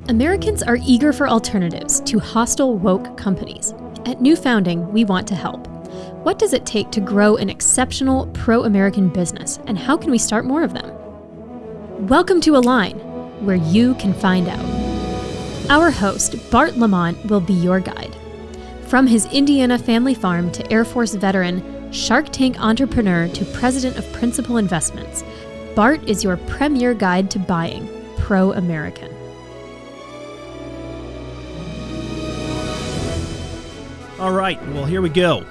Americans are eager for alternatives to hostile woke companies. At New Founding, we want to help. What does it take to grow an exceptional pro-American business, and how can we start more of them? Welcome to Align, where you can find out. Our host, Bart Lomont, will be your guide. From his Indiana family farm to Air Force veteran, Shark Tank entrepreneur to president of Principal Investments, Bart is your premier guide to buying pro-American. All right, well, here we go.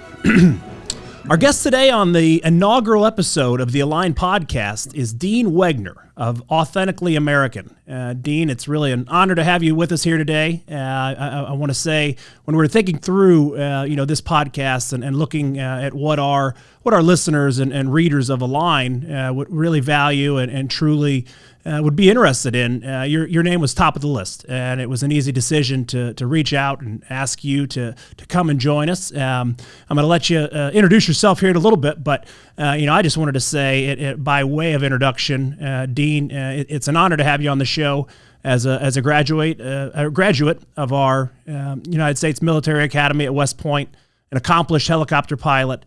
Our guest today on the inaugural episode of the Align podcast is Dean Wegner of Authentically American. Dean, it's really an honor to have you with us here today. I want to say, when we're thinking through, this podcast and looking at what our listeners and readers of Align would really value and truly would be interested in, your name was top of the list, and it was an easy decision to reach out and ask you to come and join us. I'm going to let you introduce yourself here in a little bit, but I just wanted to say, by way of introduction, Dean, it's an honor to have you on the show as a graduate of our United States Military Academy at West Point, an accomplished helicopter pilot,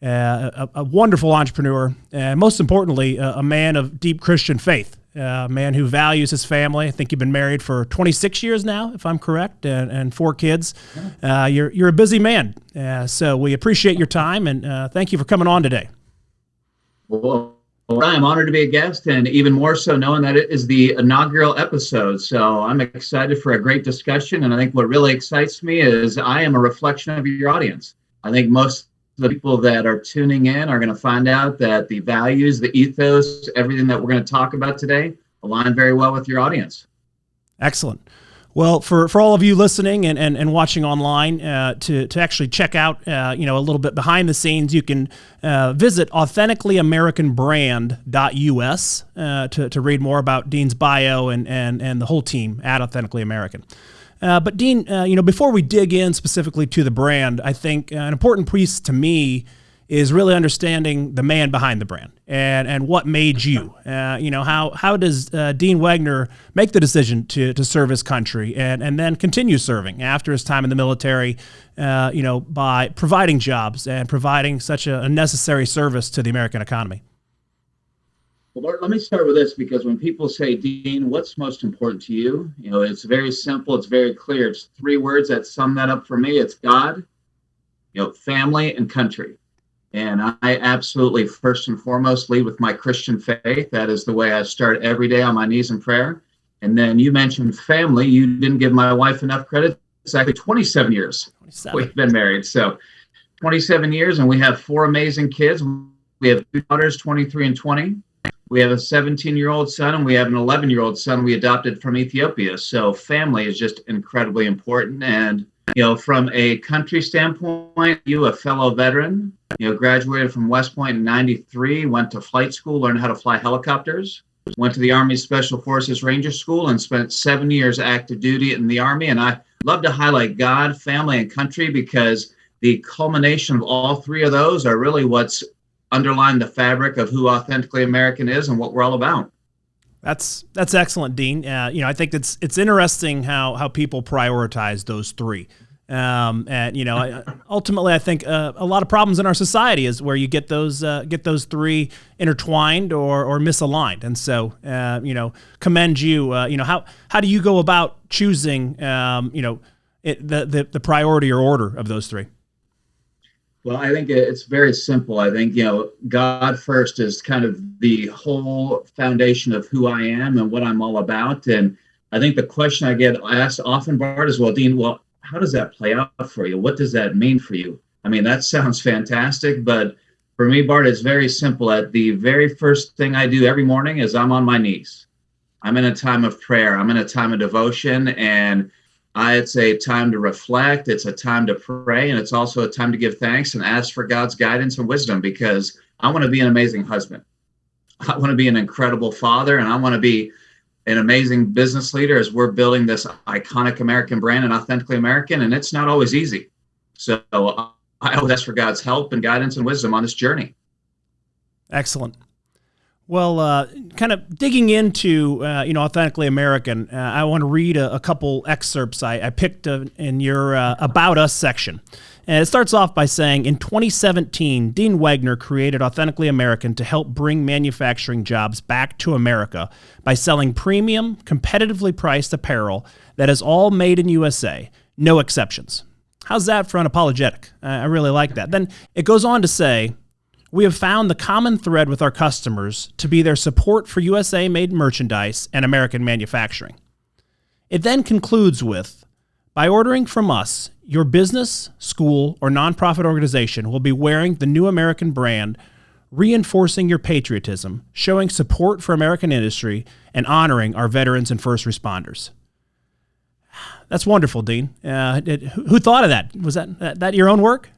a wonderful entrepreneur, and most importantly, a man of deep Christian faith. A man who values his family. I think you've been married for 26 years now, if I'm correct, and 4 kids. You're a busy man, so we appreciate your time, and thank you for coming on today. Well, I'm honored to be a guest, and even more so knowing that it is the inaugural episode. So I'm excited for a great discussion, and I think what really excites me is I am a reflection of your audience. I think most the people that are tuning in are going to find out that the values, the ethos, everything that we're going to talk about today align very well with your audience. Excellent. Well, for all of you listening and watching online, to actually check out a little bit behind the scenes, you can visit authenticallyamericanbrand.us to read more about Dean's bio and the whole team at Authentically American. But Dean, before we dig in specifically to the brand, I think an important piece to me is really understanding the man behind the brand and what made you. How does Dean Wegner make the decision to serve his country and then continue serving after his time in the military, by providing jobs and providing such a necessary service to the American economy? Well, Bart, let me start with this, because when people say, Dean, what's most important to you? It's very simple. It's very clear. It's 3 words that sum that up for me. It's God, family, and country. And I absolutely, first and foremost, lead with my Christian faith. That is the way I start every day on my knees in prayer. And then you mentioned family. You didn't give my wife enough credit. It's actually 27 years we've been married. So 27 years, and we have 4 amazing kids. We have 2 daughters, 23 and 20. We have a 17-year-old son, and we have an 11-year-old son we adopted from Ethiopia. So family is just incredibly important. And, from a country standpoint, you, a fellow veteran, graduated from West Point in 93, went to flight school, learned how to fly helicopters, went to the Army Special Forces Ranger School, and spent 7 years active duty in the Army. And I love to highlight God, family, and country, because the culmination of all 3 of those are really what's underline the fabric of who Authentically American is and what we're all about. That's excellent, Dean. I think it's interesting how people prioritize those 3. Ultimately, I think a lot of problems in our society is where you get those 3 intertwined or misaligned. And so, commend you. How do you go about choosing, the priority or order of those 3? Well, I think it's very simple. I think, God first is kind of the whole foundation of who I am and what I'm all about. And I think the question I get asked often, Bart, is, well, Dean, how does that play out for you? What does that mean for you? I mean, that sounds fantastic, but for me, Bart, it's very simple. At the very first thing I do every morning is I'm on my knees. I'm in a time of prayer. I'm in a time of devotion, and it's a time to reflect. It's a time to pray, and it's also a time to give thanks and ask for God's guidance and wisdom, because I want to be an amazing husband. I want to be an incredible father, and I want to be an amazing business leader as we're building this iconic American brand and Authentically American, and it's not always easy. So I always ask for God's help and guidance and wisdom on this journey. Excellent. Well, kind of digging into, Authentically American, I want to read a couple excerpts I picked in your About Us section. And it starts off by saying, in 2017, Dean Wegner created Authentically American to help bring manufacturing jobs back to America by selling premium, competitively priced apparel that is all made in USA, no exceptions. How's that for unapologetic? I really like that. Then it goes on to say, we have found the common thread with our customers to be their support for USA-made merchandise and American manufacturing. It then concludes with, by ordering from us, your business, school, or nonprofit organization will be wearing the new American brand, reinforcing your patriotism, showing support for American industry, and honoring our veterans and first responders. That's wonderful, Dean. Who thought of that? Was that your own work?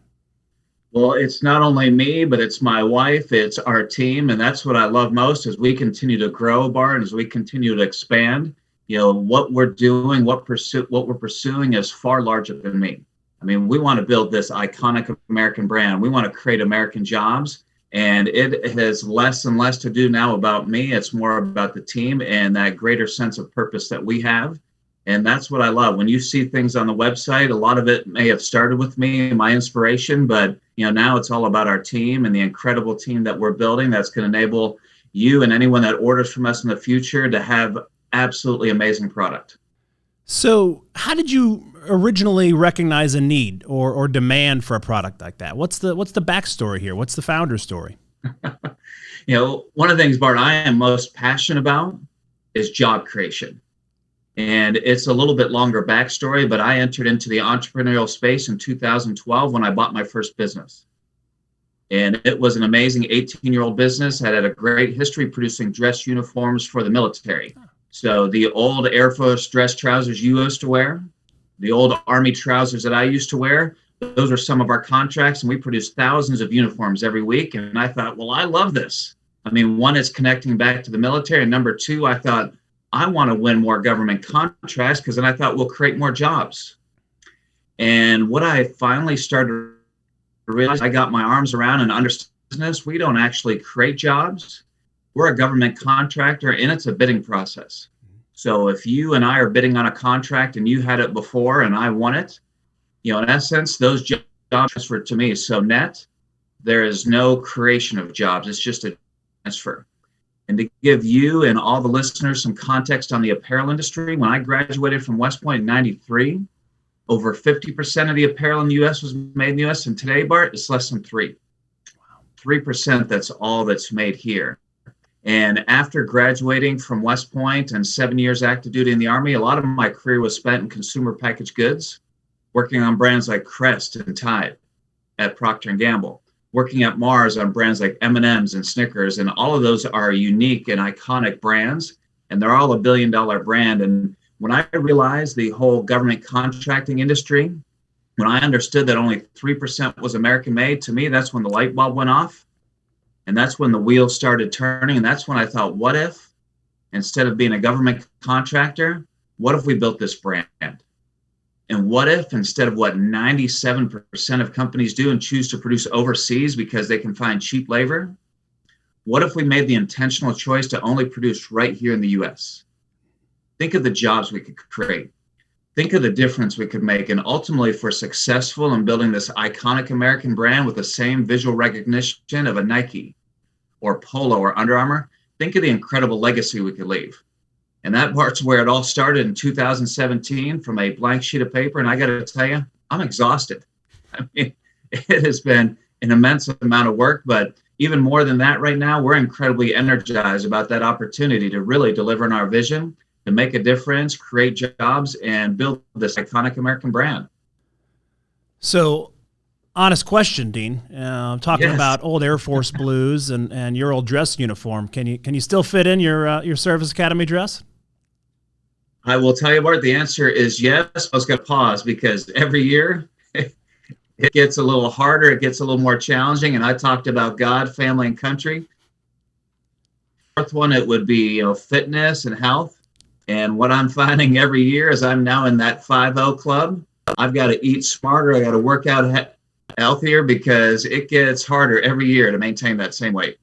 Well, it's not only me, but it's my wife, it's our team, and that's what I love most as we continue to grow, Bart, as we continue to expand. What we're doing, what we're pursuing is far larger than me. I mean, we want to build this iconic American brand. We want to create American jobs, and it has less and less to do now about me. It's more about the team and that greater sense of purpose that we have. And that's what I love. When you see things on the website, a lot of it may have started with me, my inspiration, but now it's all about our team and the incredible team that we're building that's going to enable you and anyone that orders from us in the future to have absolutely amazing product. So how did you originally recognize a need or demand for a product like that? What's the backstory here? What's the founder story? One of the things, Bart, I am most passionate about is job creation. And it's a little bit longer backstory, but I entered into the entrepreneurial space in 2012 when I bought my first business. And it was an amazing 18-year-old business that had a great history producing dress uniforms for the military. So the old Air Force dress trousers you used to wear, the old Army trousers that I used to wear, those are some of our contracts, and we produce thousands of uniforms every week. And I thought, well, I love this. I mean, one, it's connecting back to the military. And number two, I thought, I want to win more government contracts because then I thought we'll create more jobs. And what I finally started to realize, I got my arms around and understood business. We don't actually create jobs. We're a government contractor, and it's a bidding process. So if you and I are bidding on a contract and you had it before and I won it, in essence, those jobs transfer to me. So net, there is no creation of jobs. It's just a transfer. And to give you and all the listeners some context on the apparel industry, when I graduated from West Point in 93, over 50% of the apparel in the U.S. was made in the U.S. And today, Bart, it's less than 3%. 3%, that's all that's made here. And after graduating from West Point and 7 years active duty in the Army, a lot of my career was spent in consumer packaged goods, working on brands like Crest and Tide at Procter & Gamble. Working at Mars on brands like M&M's and Snickers, and all of those are unique and iconic brands, and they're all $1 billion brand. And when I realized the whole government contracting industry, when I understood that only 3% was American made, to me, that's when the light bulb went off, and that's when the wheels started turning. And that's when I thought, what if, instead of being a government contractor, what if we built this brand? And what if, instead of what 97% of companies do and choose to produce overseas because they can find cheap labor, what if we made the intentional choice to only produce right here in the U.S.? Think of the jobs we could create. Think of the difference we could make. And ultimately, if we're successful in building this iconic American brand with the same visual recognition of a Nike or Polo or Under Armour, think of the incredible legacy we could leave. And that part's where it all started in 2017 from a blank sheet of paper. And I got to tell you, I'm exhausted. I mean, it has been an immense amount of work, but even more than that right now, we're incredibly energized about that opportunity to really deliver on our vision, to make a difference, create jobs, and build this iconic American brand. So, honest question, Dean. Talking Yes. about old Air Force blues and your old dress uniform, can you still fit in your Service Academy dress? I will tell you, Bart, the answer is yes. I was going to pause because every year it gets a little harder. It gets a little more challenging. And I talked about God, family, and country. Fourth one, it would be fitness and health. And what I'm finding every year is I'm now in that 5-0 club. I've got to eat smarter. I got to work out healthier because it gets harder every year to maintain that same weight.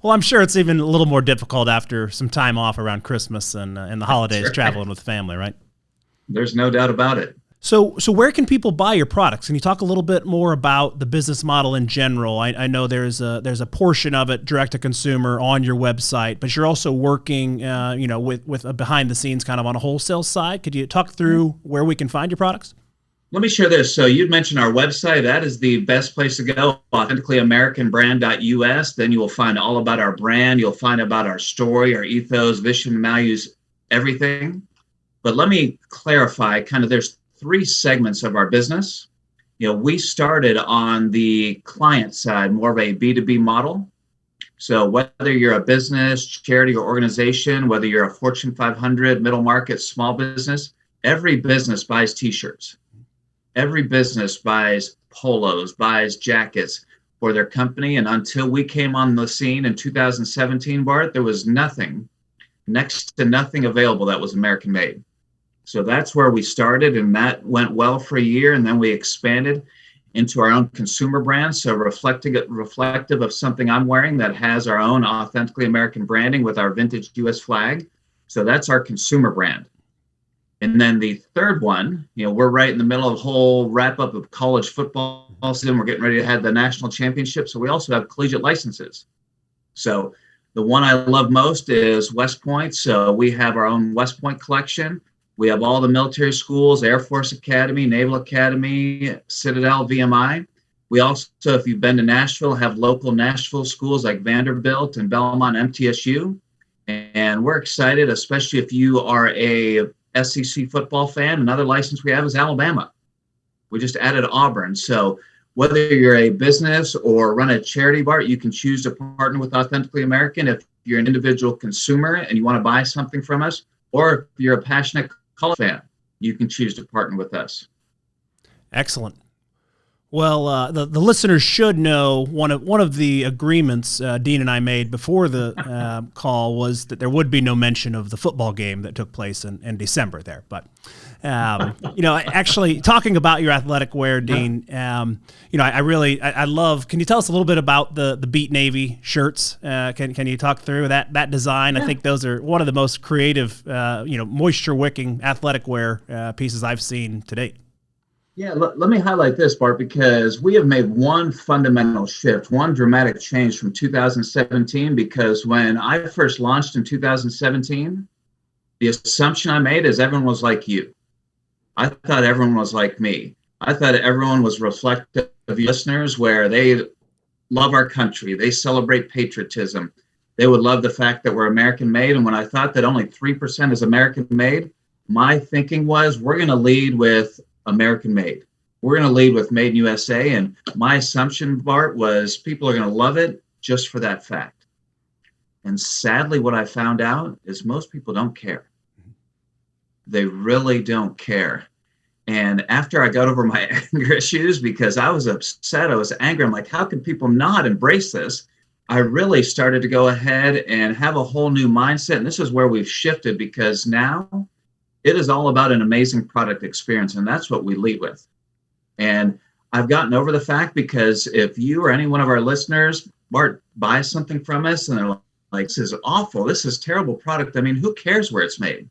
Well, I'm sure it's even a little more difficult after some time off around Christmas and the holidays, right. traveling with family, right? There's no doubt about it. So where can people buy your products? Can you talk a little bit more about the business model in general? I know there's a portion of it direct to consumer on your website, but you're also working, with a behind the scenes kind of on a wholesale side. Could you talk through where we can find your products? Let me share this. So you'd mentioned our website. That is the best place to go, authenticallyamericanbrand.us. Then you will find all about our brand. You'll find about our story, our ethos, vision, values, everything. But let me clarify, kind of there's 3 segments of our business. We started on the client side, more of a B2B model. So whether you're a business, charity, or organization, whether you're a Fortune 500, middle market, small business, every business buys t-shirts. Every business buys polos, buys jackets for their company. And until we came on the scene in 2017, Bart, there was next to nothing available that was American made. So that's where we started, and that went well for a year. And then we expanded into our own consumer brand. So reflective of something I'm wearing that has our own Authentically American branding with our vintage US flag. So that's our consumer brand. And then the third one, we're right in the middle of the whole wrap up of college football season. We're getting ready to have the national championship. So we also have collegiate licenses. So the one I love most is West Point. So we have our own West Point collection. We have all the military schools, Air Force Academy, Naval Academy, Citadel, VMI. We also, if you've been to Nashville, have local Nashville schools like Vanderbilt and Belmont MTSU. And we're excited, especially if you are a SEC football fan. Another license we have is Alabama. We just added Auburn. So whether you're a business or run a charity, Bart, you can choose to partner with Authentically American. If you're an individual consumer and you want to buy something from us, or if you're a passionate college fan, you can choose to partner with us. Excellent. Well, the listeners should know one of the agreements Dean and I made before the call was that there would be no mention of the football game that took place in December there. But actually talking about your athletic wear, Dean, I love. Can you tell us a little bit about the Beat Navy shirts? Can you talk through that design? I think those are one of the most creative, moisture wicking athletic wear pieces I've seen to date. Yeah, let me highlight this, Bart, because we have made one fundamental shift, one dramatic change from 2017, because when I first launched in 2017, the assumption I made is everyone was like you. I thought everyone was like me. I thought everyone was reflective of listeners where they love our country. They celebrate patriotism. They would love the fact that we're American made. And when I thought that only 3% is American made, my thinking was we're going to lead with American made. We're going to lead with Made in USA. And my assumption, Bart, was people are going to love it just for that fact. And sadly, what I found out is most people don't care. They really don't care. And after I got over my anger issues, because I was upset, I was angry, I'm like, how can people not embrace this? I really started to go ahead and have a whole new mindset. And this is where we've shifted, because now it is all about an amazing product experience, and that's what we lead with. And I've gotten over the fact, because if you or any one of our listeners, Bart, buys something from us and they're like, this is awful, this is terrible product. I mean, who cares where it's made?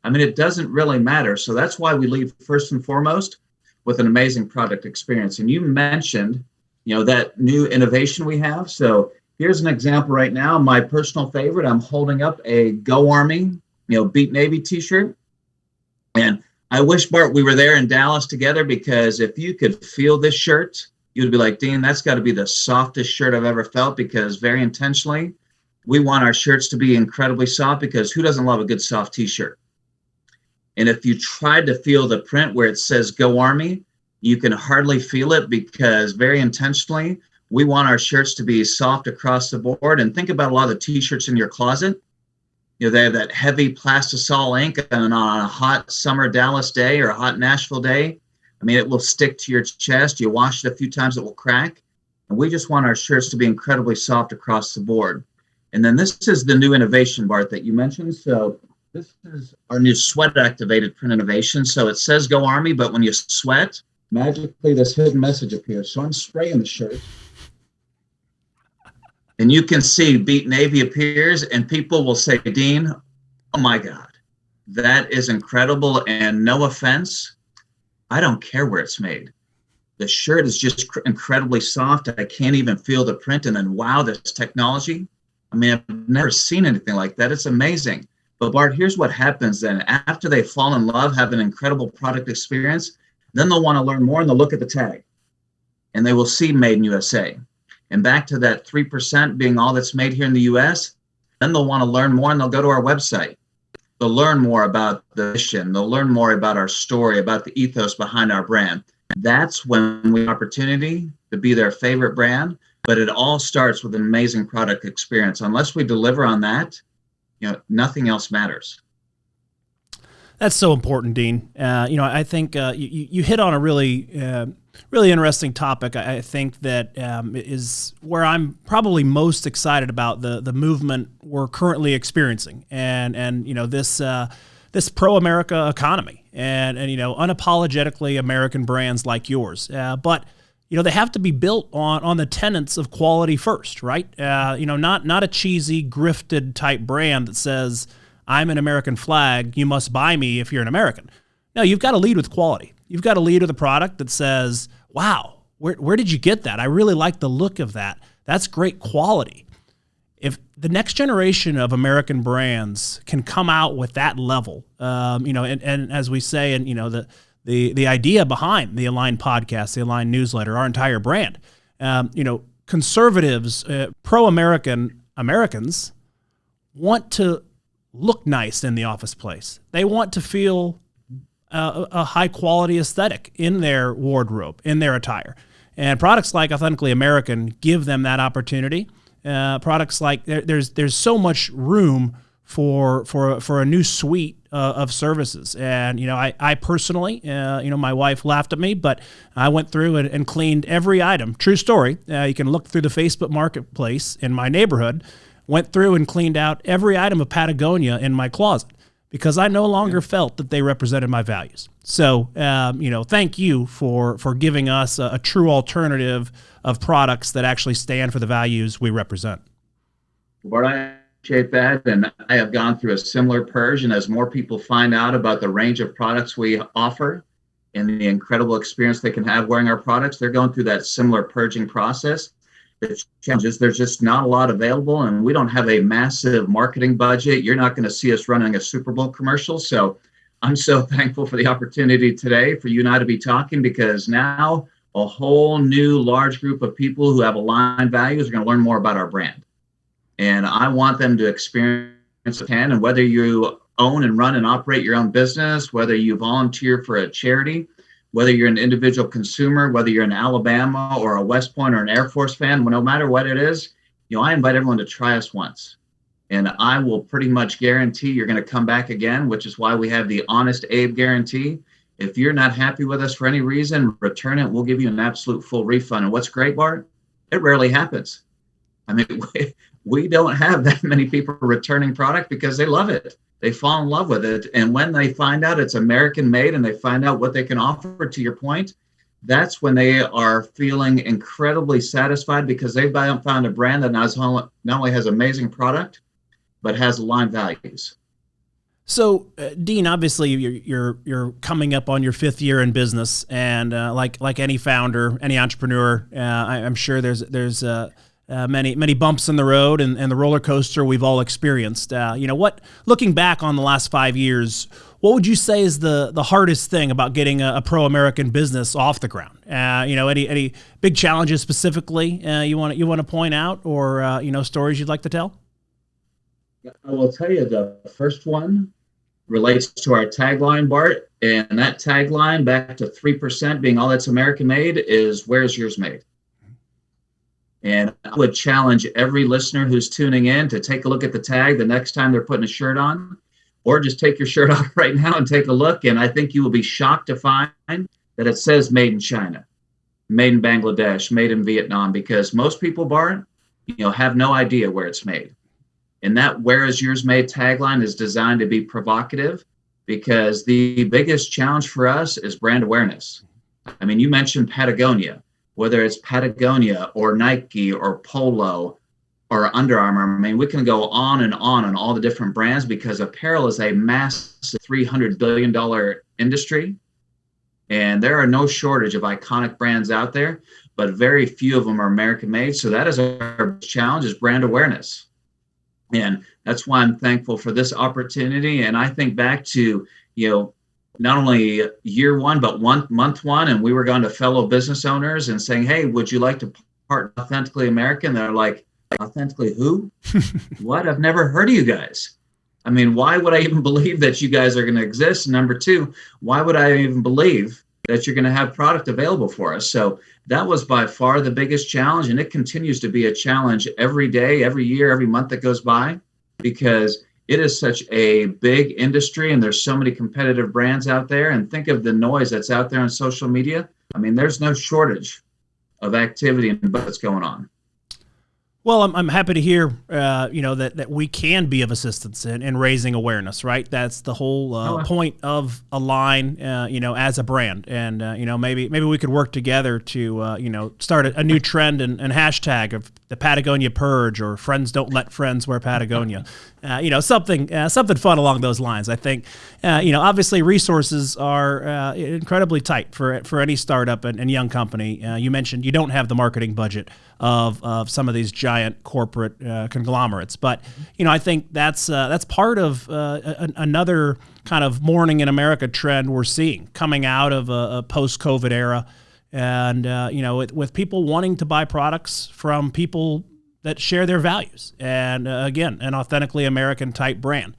I mean, it doesn't really matter. So that's why we lead first and foremost with an amazing product experience. And you mentioned, that new innovation we have. So here's an example right now. My personal favorite, I'm holding up a Go Army, Beat Navy t-shirt. And I wish, Bart, we were there in Dallas together, because if you could feel this shirt, you'd be like, Dean, that's got to be the softest shirt I've ever felt, because very intentionally, we want our shirts to be incredibly soft, because who doesn't love a good soft t-shirt? And if you tried to feel the print where it says Go Army, you can hardly feel it, because very intentionally, we want our shirts to be soft across the board. And think about a lot of the t-shirts in your closet. They have that heavy plastisol ink, and on a hot summer Dallas day or a hot Nashville day, I mean, it will stick to your chest. You wash it a few times, it will crack. And we just want our shirts to be incredibly soft across the board. And then this is the new innovation, Bart, that you mentioned. So this is our new sweat activated print innovation. So it says Go Army, but when you sweat, magically this hidden message appears. So I'm spraying the shirt. And you can see Beat Navy appears and people will say, Dean, oh my God, that is incredible. And no offense, I don't care where it's made. The shirt is just incredibly soft. I can't even feel the print. And then, wow, this technology. I mean, I've never seen anything like that. It's amazing. But Bart, here's what happens then. After they fall in love, have an incredible product experience, then they'll want to learn more and they'll look at the tag and they will see Made in USA. And back to that 3% being all that's made here in the US, then they'll want to learn more and they'll go to our website. They'll learn more about the mission. They'll learn more about our story, about the ethos behind our brand. That's when we have opportunity to be their favorite brand. But it all starts with an amazing product experience. Unless we deliver on that, nothing else matters. That's so important, Dean. I think you hit on a really interesting topic. I think that is where I'm probably most excited about the movement we're currently experiencing, and this pro-America economy, and unapologetically American brands like yours. But they have to be built on the tenets of quality first, right? Not a cheesy, grifted type brand that says, I'm an American flag, you must buy me if you're an American. No, you've got to lead with quality. You've got to lead with a product that says, wow, where did you get that? I really like the look of that. That's great quality. If the next generation of American brands can come out with that level, and as we say, and the idea behind the Align podcast, the Align newsletter, our entire brand, conservatives, pro-American Americans want to look nice in the office place. They want to feel a high quality aesthetic in their wardrobe, in their attire. And products like Authentically American give them that opportunity. Products like there's so much room for a new suite of services. And, I personally, my wife laughed at me, but I went through and cleaned every item. True story. You can look through the Facebook Marketplace in my neighborhood, went through and cleaned out every item of Patagonia in my closet because I no longer felt that they represented my values. So, thank you for giving us a true alternative of products that actually stand for the values we represent. Bart, I appreciate that. And I have gone through a similar purge. And as more people find out about the range of products we offer and the incredible experience they can have wearing our products, they're going through that similar purging process. The challenge is there's just not a lot available, and we don't have a massive marketing budget. You're not going to see us running a Super Bowl commercial. So I'm so thankful for the opportunity today for you and I to be talking, because now a whole new large group of people who have aligned values are going to learn more about our brand. And I want them to experience it. And whether you own and run and operate your own business, whether you volunteer for a charity, whether you're an individual consumer, whether you're in Alabama or a West Point or an Air Force fan, no matter what it is, I invite everyone to try us once. And I will pretty much guarantee you're going to come back again, which is why we have the Honest Abe guarantee. If you're not happy with us for any reason, return it. We'll give you an absolute full refund. And what's great, Bart, it rarely happens. I mean, we don't have that many people returning product because they love it. They fall in love with it. And when they find out it's American made and they find out what they can offer, to your point, that's when they are feeling incredibly satisfied because they've found a brand that not only has amazing product, but has aligned values. So, Dean, obviously you're coming up on your 5th year in business, and like any founder, any entrepreneur, I'm sure there's many bumps in the road and the roller coaster we've all experienced. Looking back on the last 5 years, what would you say is the hardest thing about getting a pro-American business off the ground? Any big challenges specifically you want to point out, or stories you'd like to tell? I will tell you the first one relates to our tagline, Bart, and that tagline, back to 3% being all that's American made, is where's yours made? And I would challenge every listener who's tuning in to take a look at the tag the next time they're putting a shirt on, or just take your shirt off right now and take a look. And I think you will be shocked to find that it says made in China, made in Bangladesh, made in Vietnam, because most people, Bart, have no idea where it's made. And that where is yours made tagline is designed to be provocative, because the biggest challenge for us is brand awareness. I mean, you mentioned Patagonia. Whether it's Patagonia or Nike or Polo, or Under Armour. I mean, we can go on and on all the different brands because apparel is a massive $300 billion industry. And there are no shortage of iconic brands out there, but very few of them are American made. So that is our challenge, is brand awareness. And that's why I'm thankful for this opportunity. And I think back to, not only year one, but month one. And we were going to fellow business owners and saying, hey, would you like to partner Authentically American? They're like, authentically who? What? I've never heard of you guys. I mean, why would I even believe that you guys are going to exist? Number two, why would I even believe that you're going to have product available for us? So that was by far the biggest challenge. And it continues to be a challenge every day, every year, every month that goes by, because it is such a big industry and there's so many competitive brands out there. And think of the noise that's out there on social media. I mean, there's no shortage of activity and what's going on. Well, I'm happy to hear, that we can be of assistance in raising awareness, right? That's the whole point of Align, as a brand. And, maybe we could work together to, start a new trend and hashtag of the Patagonia Purge, or Friends Don't Let Friends Wear Patagonia. Something fun along those lines. I think, obviously resources are incredibly tight for any startup and young company. You mentioned you don't have the marketing budget of some of these giant corporate conglomerates, but I think that's part of another kind of morning in America trend we're seeing coming out of a post-COVID era, and with people wanting to buy products from people that share their values, and again, an authentically American type brand.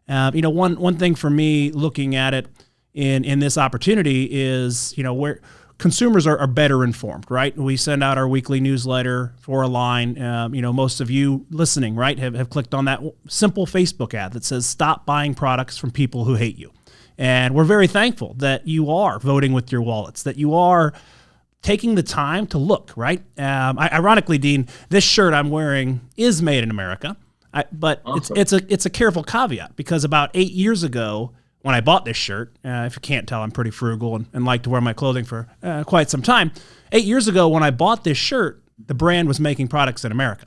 One thing for me looking at it in this opportunity is where consumers are better informed, right? We send out our weekly newsletter for Align. Most of you listening, right, have clicked on that simple Facebook ad that says, stop buying products from people who hate you. And we're very thankful that you are voting with your wallets, that you are taking the time to look, right? Ironically, Dean, this shirt I'm wearing is made in America, but awesome. It's a careful caveat, because about 8 years ago, when I bought this shirt, if you can't tell, I'm pretty frugal and like to wear my clothing for quite some time. 8 years ago, when I bought this shirt, the brand was making products in America.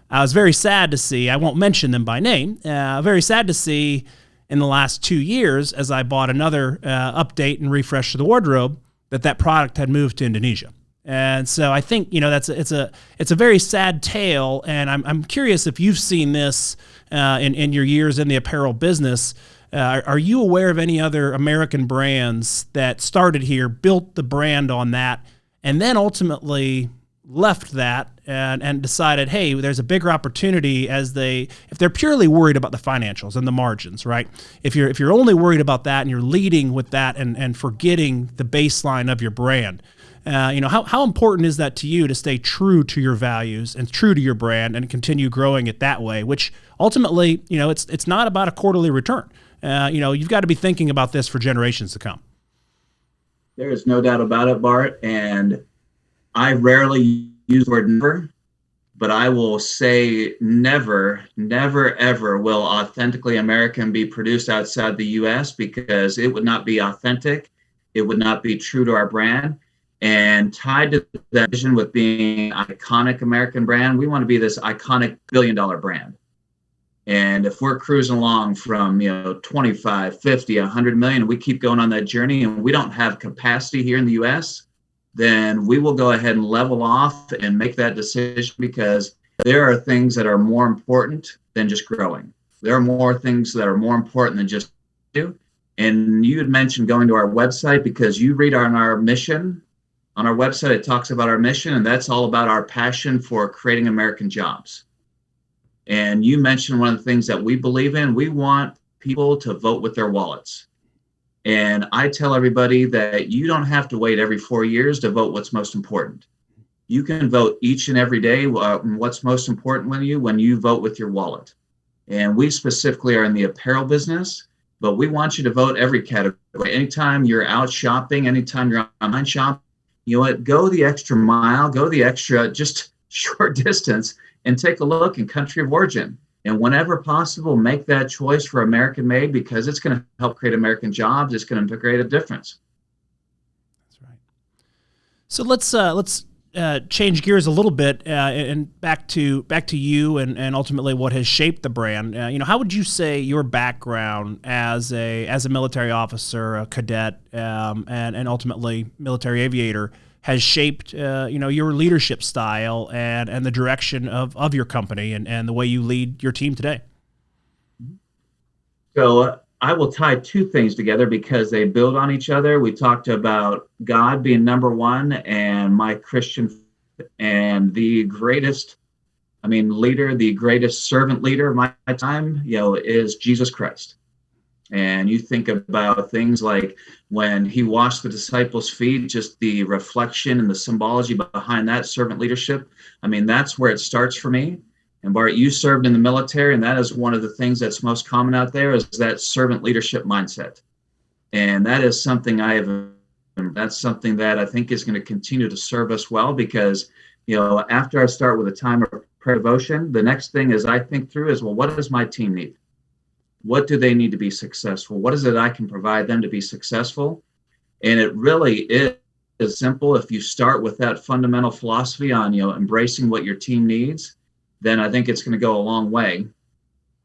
I was very sad to see, I won't mention them by name, very sad to see in the last 2 years, as I bought another update and refresh to the wardrobe, that product had moved to Indonesia. And so I think, it's a very sad tale. And I'm curious if you've seen this in your years in the apparel business. Are you aware of any other American brands that started here, built the brand on that, and then ultimately left that and decided, hey, there's a bigger opportunity if they're purely worried about the financials and the margins, right? If you're only worried about that and you're leading with that and forgetting the baseline of your brand, how important is that to you to stay true to your values and true to your brand and continue growing it that way, which ultimately, it's not about a quarterly return. You've got to be thinking about this for generations to come. There is no doubt about it, Bart. And I rarely use the word never, but I will say never, ever will Authentically American be produced outside the U.S., because it would not be authentic. It would not be true to our brand. And tied to that vision with being an iconic American brand, we want to be this iconic billion-dollar brand. And if we're cruising along from 25, 50, 100 million, and we keep going on that journey, and we don't have capacity here in the U.S., then we will go ahead and level off and make that decision, because there are things that are more important than just growing. There are more things that are more important than just do. And you had mentioned going to our website, because you read on our mission. On our website, it talks about our mission, and that's all about our passion for creating American jobs. And you mentioned one of the things that we believe in. We want people to vote with their wallets. And I tell everybody that you don't have to wait every 4 years to vote what's most important. You can vote each and every day what's most important when you vote with your wallet. And we specifically are in the apparel business, but we want you to vote every category. Anytime you're out shopping, anytime you're online shopping, go the extra mile, go the extra just short distance, and take a look in country of origin. And whenever possible, make that choice for American made, because it's going to help create American jobs. It's going to create a difference. That's right. So let's change gears a little bit and back to you and ultimately what has shaped the brand. How would you say your background as a military officer, a cadet, and ultimately military aviator has shaped your leadership style and the direction of your company and the way you lead your team today? So I will tie two things together because they build on each other. We talked about God being number one and my Christian and the greatest, leader, the greatest servant leader of my time, is Jesus Christ. And you think about things like when he washed the disciples' feet, just the reflection and the symbology behind that servant leadership. That's where it starts for me. And Bart, you served in the military, and that is one of the things that's most common out there is that servant leadership mindset. And that is something that's something that I think is going to continue to serve us well because, after I start with a time of prayer devotion, the next thing is I think through is, well, what does my team need? What do they need to be successful? What is it I can provide them to be successful? And it really is simple. If you start with that fundamental philosophy on, embracing what your team needs, then I think it's going to go a long way.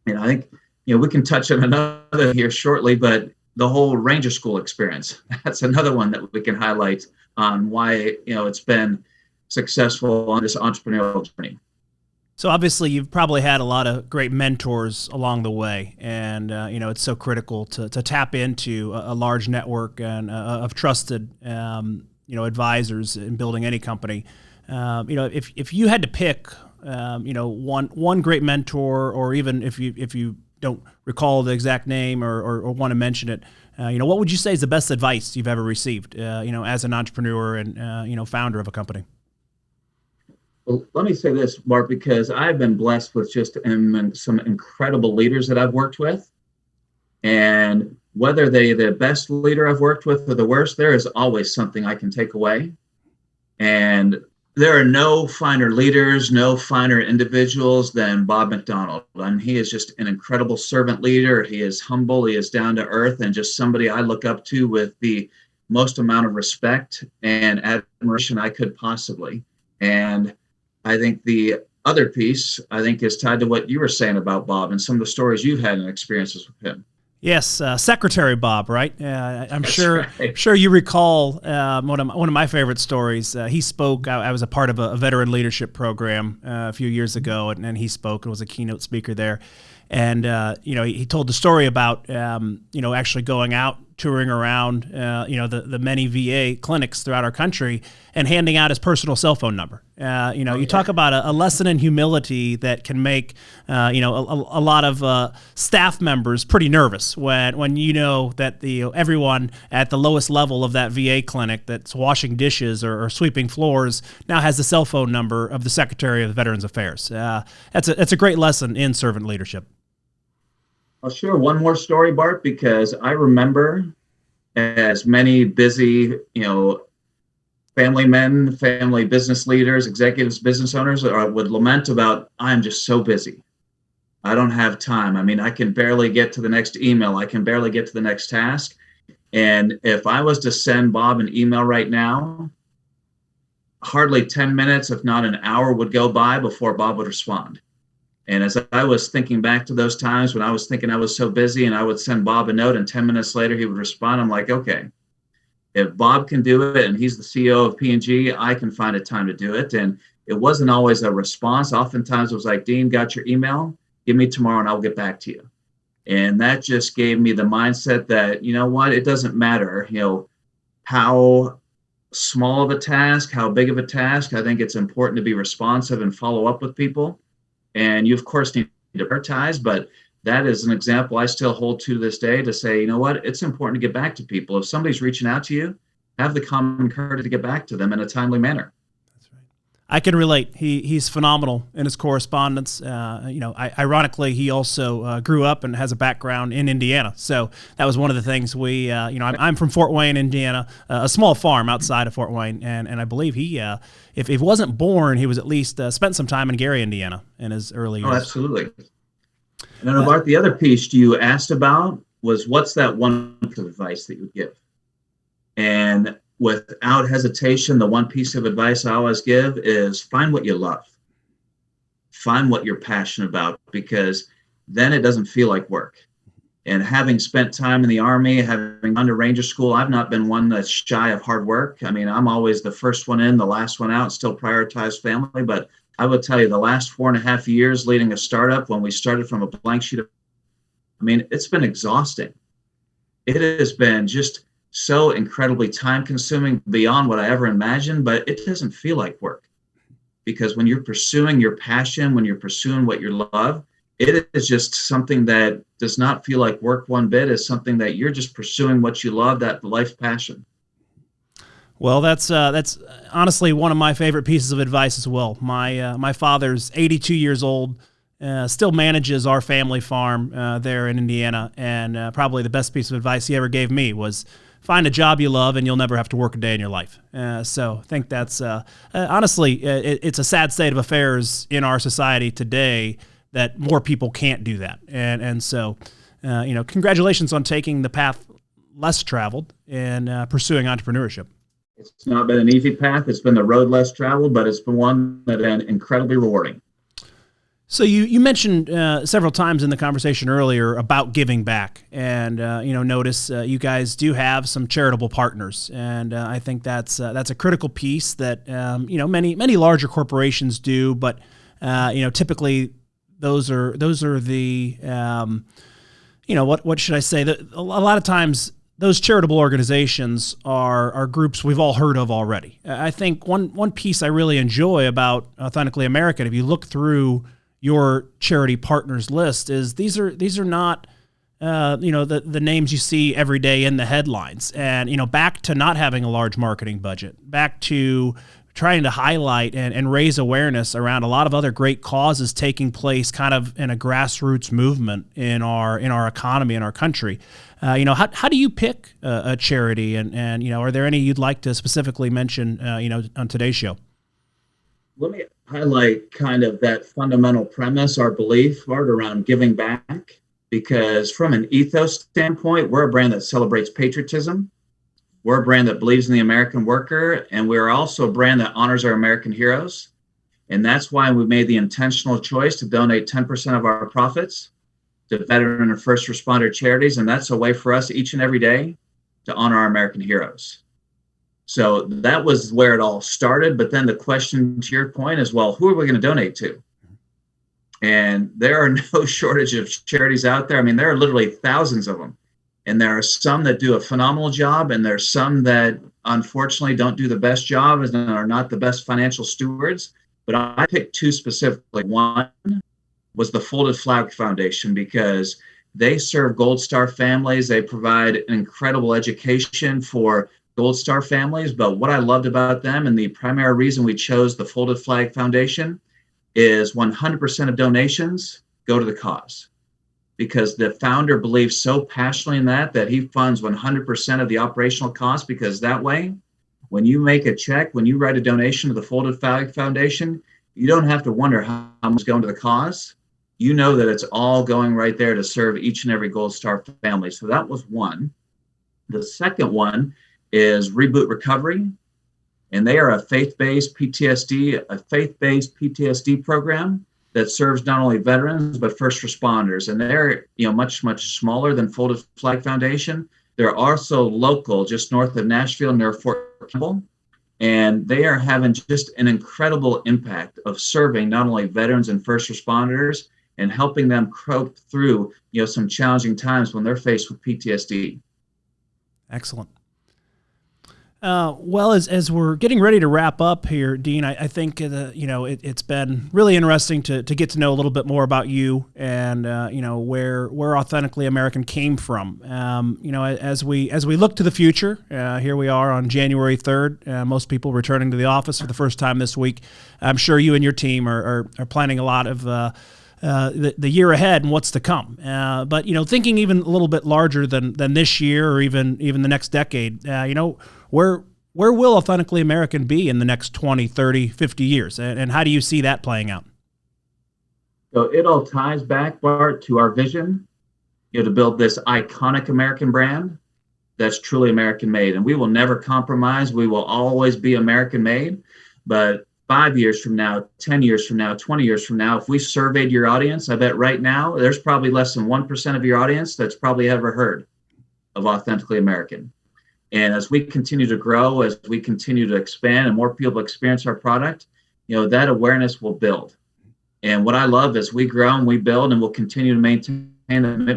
And I think, we can touch on another here shortly, but the whole Ranger School experience, that's another one that we can highlight on why, it's been successful on this entrepreneurial journey. So obviously you've probably had a lot of great mentors along the way, and it's so critical to tap into a large network and of trusted advisors in building any company. If you had to pick one great mentor, or even if you don't recall the exact name or want to mention it, what would you say is the best advice you've ever received as an entrepreneur and founder of a company? Well, let me say this, Bart, because I've been blessed with just some incredible leaders that I've worked with. And whether they're the best leader I've worked with or the worst, there is always something I can take away. And there are no finer leaders, no finer individuals than Bob McDonald. He is just an incredible servant leader. He is humble, he is down to earth, and just somebody I look up to with the most amount of respect and admiration I could possibly. And I think the other piece, is tied to what you were saying about Bob and some of the stories you've had and experiences with him. Yes, Secretary Bob, right? I'm That's sure. right. Sure, you recall one of my favorite stories. He spoke. I was a part of a veteran leadership program a few years ago, and he spoke and was a keynote speaker there. And he told the story about actually going out touring around the many VA clinics throughout our country and handing out his personal cell phone number. You talk about a lesson in humility that can make a lot of staff members pretty nervous when that everyone at the lowest level of that VA clinic that's washing dishes or sweeping floors now has the cell phone number of the Secretary of Veterans Affairs. That's a great lesson in servant leadership. I'll share one more story, Bart, because I remember as many busy, family men, family business leaders, executives, business owners would lament about, I'm just so busy. I don't have time. I can barely get to the next email. I can barely get to the next task. And if I was to send Bob an email right now, hardly 10 minutes, if not an hour, would go by before Bob would respond. And as I was thinking back to those times when I was thinking I was so busy and I would send Bob a note and 10 minutes later he would respond, I'm like, okay, if Bob can do it and he's the CEO of P&G, I can find a time to do it. And it wasn't always a response. Oftentimes it was like, Dean, got your email? Give me tomorrow and I'll get back to you. And that just gave me the mindset that, it doesn't matter, how small of a task, how big of a task. I think it's important to be responsive and follow up with people. And you, of course, need to prioritize, but that is an example I still hold to this day to say, it's important to get back to people. If somebody's reaching out to you, have the common courtesy to get back to them in a timely manner. That's right. I can relate. He's phenomenal in his correspondence. Ironically, he also grew up and has a background in Indiana. So that was one of the things I'm from Fort Wayne, Indiana, a small farm outside of Fort Wayne. And I believe he, if he wasn't born, he was at least spent some time in Gary, Indiana in his early years. Oh, absolutely. And then, Bart, the other piece you asked about was what's that one piece of advice that you would give? And without hesitation, the one piece of advice I always give is find what you love. Find what you're passionate about, because then it doesn't feel like work. And having spent time in the Army, having gone to Ranger School, I've not been one that's shy of hard work. I mean, I'm always the first one in, the last one out, still prioritize family. But I will tell you, the last 4.5 years leading a startup, when we started from a blank sheet of, I mean, it's been exhausting. It has been just so incredibly time consuming beyond what I ever imagined, but it doesn't feel like work. Because when you're pursuing your passion, when you're pursuing what you love, it is just something that does not feel like work one bit. It's something that you're just pursuing what you love, that life passion. Well, that's honestly one of my favorite pieces of advice as well. My father's 82 years old, still manages our family farm there in Indiana, and probably the best piece of advice he ever gave me was find a job you love and you'll never have to work a day in your life. So I think that's honestly, it's a sad state of affairs in our society today that more people can't do that. And so, congratulations on taking the path less traveled and pursuing entrepreneurship. It's not been an easy path. It's been the road less traveled, but it's been one that's been incredibly rewarding. So you mentioned several times in the conversation earlier about giving back, and notice you guys do have some charitable partners, and I think that's a critical piece that many larger corporations do, but typically those are the what should I say? A lot of times those charitable organizations are groups we've all heard of already. I think one piece I really enjoy about Authentically American, if you look through your charity partners list, is these are not the names you see every day in the headlines, and back to not having a large marketing budget, back to trying to highlight and raise awareness around a lot of other great causes taking place kind of in a grassroots movement in our economy, in our country. How do you pick a charity, and are there any you'd like to specifically mention on today's show? Let me highlight kind of that fundamental premise, our belief, Bart, around giving back, because from an ethos standpoint, we're a brand that celebrates patriotism. We're a brand that believes in the American worker, and we're also a brand that honors our American heroes. And that's why we made the intentional choice to donate 10% of our profits to veteran and first responder charities. And that's a way for us each and every day to honor our American heroes. So that was where it all started. But then the question to your point is, well, who are we going to donate to? And there are no shortage of charities out there. I mean, there are literally thousands of them. And there are some that do a phenomenal job, and there's some that unfortunately don't do the best job and are not the best financial stewards. But I picked two specifically. One was the Folded Flag Foundation, because they serve Gold Star families. They provide an incredible education for Gold Star families. But what I loved about them, and the primary reason we chose the Folded Flag Foundation, is 100% of donations go to the cause. Because the founder believes so passionately in that he funds 100% of the operational costs, because that way, when you make a check, when you write a donation to the Folded Flag Foundation, you don't have to wonder how much is going to the cause. You know that it's all going right there to serve each and every Gold Star family. So that was one. The second one is Reboot Recovery, and they are a faith-based PTSD program that serves not only veterans, but first responders. And they're much, much smaller than Folded Flag Foundation. They're also local, just north of Nashville, near Fort Campbell. And they are having just an incredible impact of serving not only veterans and first responders and helping them cope through some challenging times when they're faced with PTSD. Excellent. Well, as we're getting ready to wrap up here, Dean, I think it's been really interesting to get to know a little bit more about you and where Authentically American came from. As we look to the future, here we are on January 3rd. Most people returning to the office for the first time this week. I'm sure you and your team are planning a lot of the year ahead and what's to come. But thinking even a little bit larger than this year or even the next decade. Where will Authentically American be in the next 20, 30, 50 years? And how do you see that playing out? So it all ties back, Bart, to our vision, to build this iconic American brand that's truly American made. And we will never compromise. We will always be American made. But 5 years from now, 10 years from now, 20 years from now, if we surveyed your audience, I bet right now there's probably less than 1% of your audience that's probably ever heard of Authentically American. And as we continue to grow, as we continue to expand and more people experience our product, that awareness will build. And what I love is we grow and we build, and we'll continue to maintain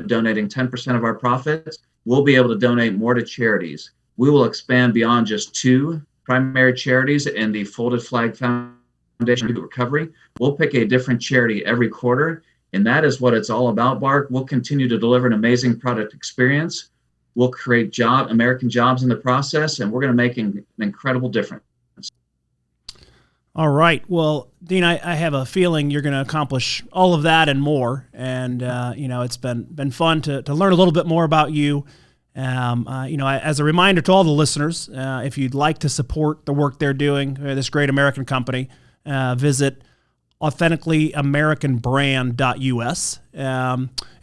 donating 10% of our profits. We'll be able to donate more to charities. We will expand beyond just 2 primary charities and the Folded Flag Foundation Recovery. We'll pick a different charity every quarter, and that is what it's all about, Bart. We'll continue to deliver an amazing product experience. We'll create American jobs in the process, and we're going to make an incredible difference. All right. Well, Dean, I have a feeling you're going to accomplish all of that and more. And, it's been fun to learn a little bit more about you. As a reminder to all the listeners, if you'd like to support the work they're doing, this great American company, visit authenticallyamericanbrand.us.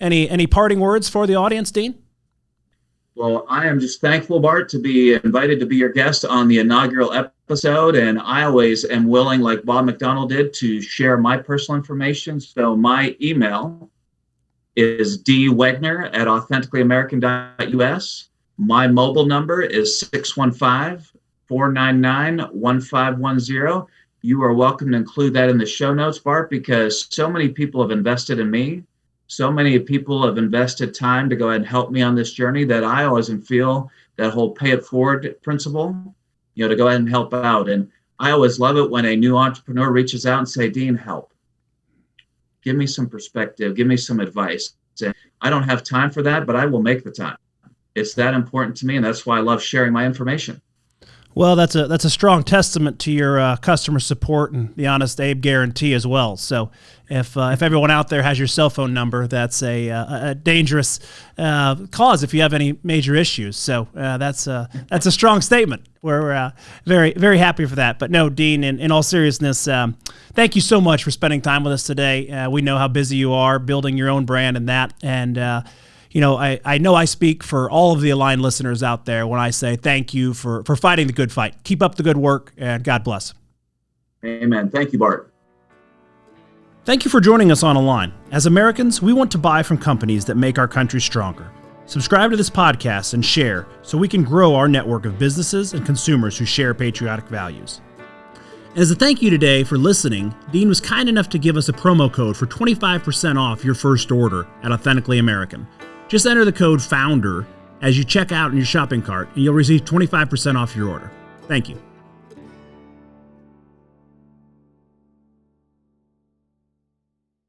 Any parting words for the audience, Dean? Well, I am just thankful, Bart, to be invited to be your guest on the inaugural episode. And I always am willing, like Bob McDonald did, to share my personal information. So my email is dwegner@authenticallyamerican.us. My mobile number is 615-499-1510. You are welcome to include that in the show notes, Bart, because so many people have invested in me. So many people have invested time to go ahead and help me on this journey that I always feel that whole pay it forward principle, to go ahead and help out. And I always love it when a new entrepreneur reaches out and say, Dean, help. Give me some perspective. Give me some advice. And I don't have time for that, but I will make the time. It's that important to me, and that's why I love sharing my information. Well, that's a strong testament to your customer support and the Honest Abe guarantee as well. So if everyone out there has your cell phone number, that's a dangerous cause if you have any major issues. So that's a strong statement. We're very, very happy for that. But no, Dean, in all seriousness, thank you so much for spending time with us today. We know how busy you are building your own brand and that. And I know I speak for all of the Align listeners out there when I say thank you for fighting the good fight. Keep up the good work, and God bless. Amen. Thank you, Bart. Thank you for joining us on Align. As Americans, we want to buy from companies that make our country stronger. Subscribe to this podcast and share so we can grow our network of businesses and consumers who share patriotic values. As a thank you today for listening, Dean was kind enough to give us a promo code for 25% off your first order at Authentically American. Just enter the code FOUNDER as you check out in your shopping cart, and you'll receive 25% off your order. Thank you.